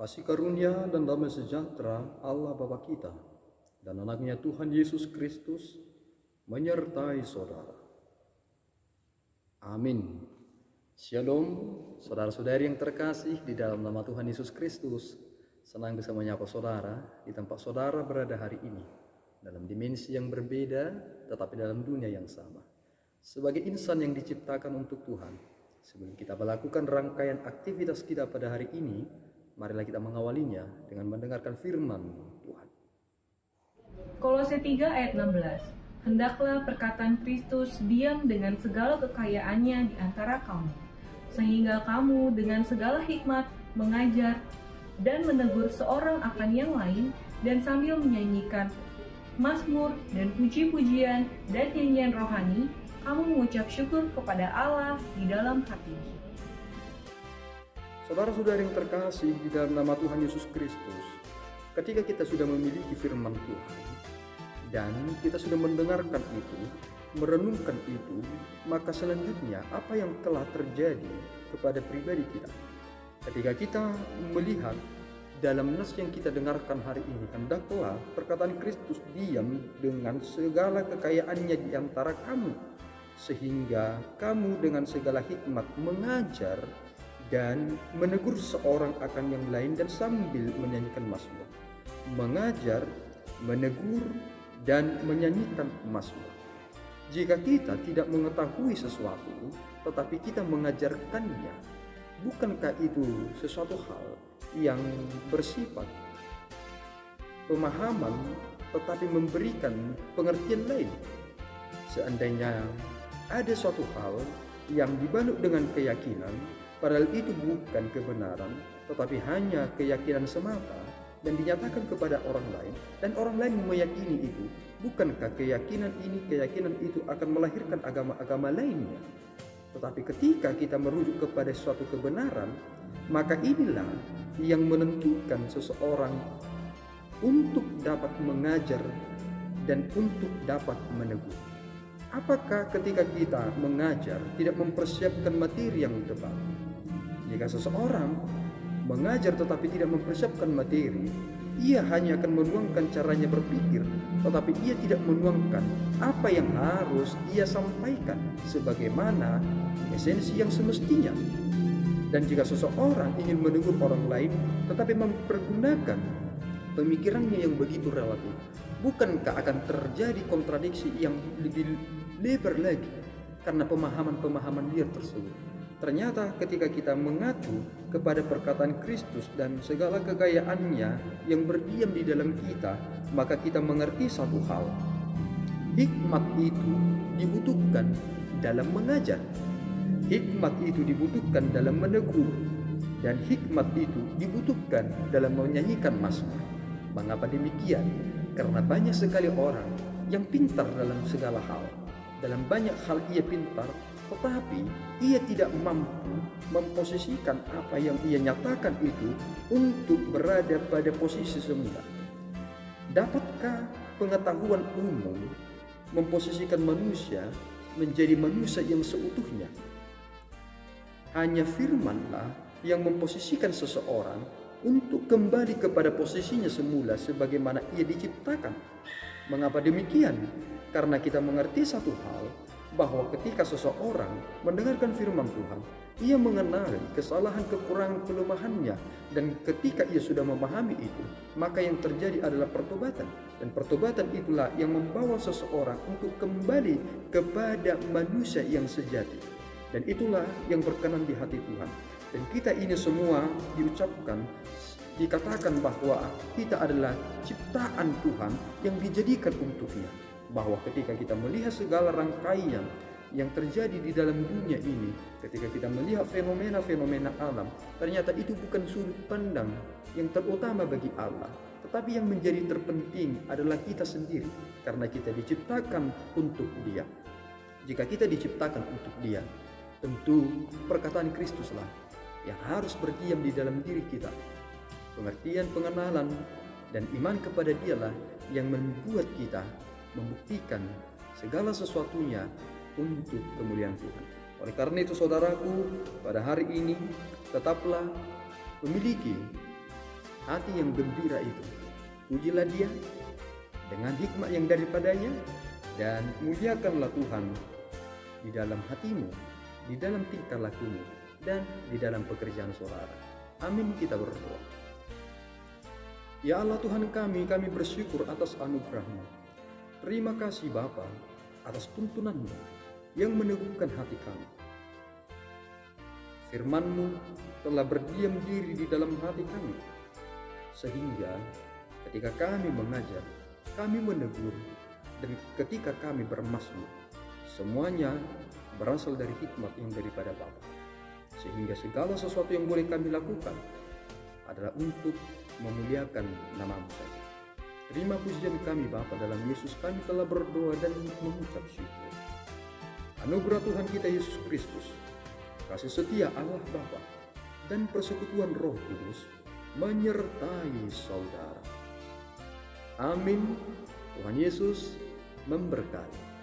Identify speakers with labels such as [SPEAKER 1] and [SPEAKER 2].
[SPEAKER 1] Kasih karunia dan damai sejahtera Allah Bapa kita dan anaknya Tuhan Yesus Kristus menyertai saudara. Amin. Shalom, saudara-saudari yang terkasih di dalam nama Tuhan Yesus Kristus. Senang bisa menyapa saudara di tempat saudara berada hari ini, dalam dimensi yang berbeda tetapi dalam dunia yang sama. Sebagai insan yang diciptakan untuk Tuhan, sebelum kita melakukan rangkaian aktivitas kita pada hari ini, marilah kita mengawalinya dengan mendengarkan firman Tuhan.
[SPEAKER 2] Kolose 3 ayat 16. Hendaklah perkataan Kristus diam dengan segala kekayaannya di antara kamu, sehingga kamu dengan segala hikmat mengajar dan menegur seorang akan yang lain, dan sambil menyanyikan mazmur dan puji-pujian dan nyanyian rohani, kamu mengucap syukur kepada Allah di dalam hatimu.
[SPEAKER 1] Saudara-saudari yang terkasih di dalam nama Tuhan Yesus Kristus, ketika kita sudah memiliki firman Tuhan dan kita sudah mendengarkan itu, merenungkan itu, maka selanjutnya apa yang telah terjadi kepada pribadi kita? Ketika kita melihat dalam nas yang kita dengarkan hari ini, hendaklah perkataan Kristus diam dengan segala kekayaannya di antara kamu, sehingga kamu dengan segala hikmat mengajar dan menegur seorang akan yang lain, dan sambil menyanyikan mazmur. Mengajar, menegur, dan menyanyikan mazmur. Jika kita tidak mengetahui sesuatu, tetapi kita mengajarkannya, bukankah itu sesuatu hal yang bersifat pemahaman tetapi memberikan pengertian lain? Seandainya ada suatu hal yang dibalut dengan keyakinan, padahal itu bukan kebenaran, tetapi hanya keyakinan semata, dan dinyatakan kepada orang lain, dan orang lain meyakini itu, bukankah keyakinan itu akan melahirkan agama-agama lainnya? Tetapi ketika kita merujuk kepada suatu kebenaran, maka inilah yang menentukan seseorang untuk dapat mengajar dan untuk dapat menegur. Apakah ketika kita mengajar tidak mempersiapkan materi yang tepat? Jika seseorang mengajar tetapi tidak mempersiapkan materi, ia hanya akan menuangkan caranya berpikir, tetapi ia tidak menuangkan apa yang harus ia sampaikan sebagaimana esensi yang semestinya. Dan jika seseorang ingin menegur orang lain tetapi mempergunakan pemikirannya yang begitu relatif, bukankah akan terjadi kontradiksi yang lebih lebar lagi karena pemahaman-pemahaman dia tersebut? Ternyata ketika kita mengacu kepada perkataan Kristus dan segala kekayaannya yang berdiam di dalam kita, maka kita mengerti satu hal. Hikmat itu dibutuhkan dalam mengajar, hikmat itu dibutuhkan dalam menegur, dan hikmat itu dibutuhkan dalam menyanyikan mazmur. Mengapa demikian? Karena banyak sekali orang yang pintar dalam segala hal. Dalam banyak hal ia pintar, tetapi ia tidak mampu memposisikan apa yang ia nyatakan itu untuk berada pada posisi semula. Dapatkah pengetahuan umum memposisikan manusia menjadi manusia yang seutuhnya? Hanya firmanlah yang memposisikan seseorang untuk kembali kepada posisinya semula sebagaimana ia diciptakan. Mengapa demikian? Karena kita mengerti satu hal, bahwa ketika seseorang mendengarkan firman Tuhan, ia mengenali kesalahan, kekurangan, kelemahannya, dan ketika ia sudah memahami itu, maka yang terjadi adalah pertobatan, dan pertobatan itulah yang membawa seseorang untuk kembali kepada manusia yang sejati, dan itulah yang berkenan di hati Tuhan. Dan kita ini semua dikatakan bahwa kita adalah ciptaan Tuhan yang dijadikan untuknya. Bahwa ketika kita melihat segala rangkaian yang terjadi di dalam dunia ini, ketika kita melihat fenomena-fenomena alam, ternyata itu bukan sudut pandang yang terutama bagi Allah, tetapi yang menjadi terpenting adalah kita sendiri, karena kita diciptakan untuk Dia. Jika kita diciptakan untuk Dia, tentu perkataan Kristuslah yang harus berdiam di dalam diri kita. Pengertian, pengenalan, dan iman kepada Dialah yang membuat kita membuktikan segala sesuatunya untuk kemuliaan Tuhan. Oleh karena itu saudaraku, pada hari ini tetaplah memiliki hati yang gembira itu. Pujilah Dia dengan hikmat yang daripadanya, dan muliakanlah Tuhan di dalam hatimu, di dalam tingkah lakumu, dan di dalam pekerjaan saudara. Amin. Kita berdoa. Ya Allah Tuhan kami bersyukur atas anugerah-Mu. Terima kasih Bapa atas tuntunan-Mu yang meneguhkan hati kami. Firman-Mu telah berdiam diri di dalam hati kami, sehingga ketika kami mengajar, kami menegur, dan ketika kami bermazmur, semuanya berasal dari hikmat yang daripada Bapa. Sehingga segala sesuatu yang boleh kami lakukan adalah untuk memuliakan nama-Mu saja. Terima pujian kami Bapa, dalam Yesus kami telah berdoa dan mengucap syukur. Anugerah Tuhan kita Yesus Kristus, kasih setia Allah Bapa, dan persekutuan Roh Kudus menyertai saudara. Amin. Tuhan Yesus memberkati.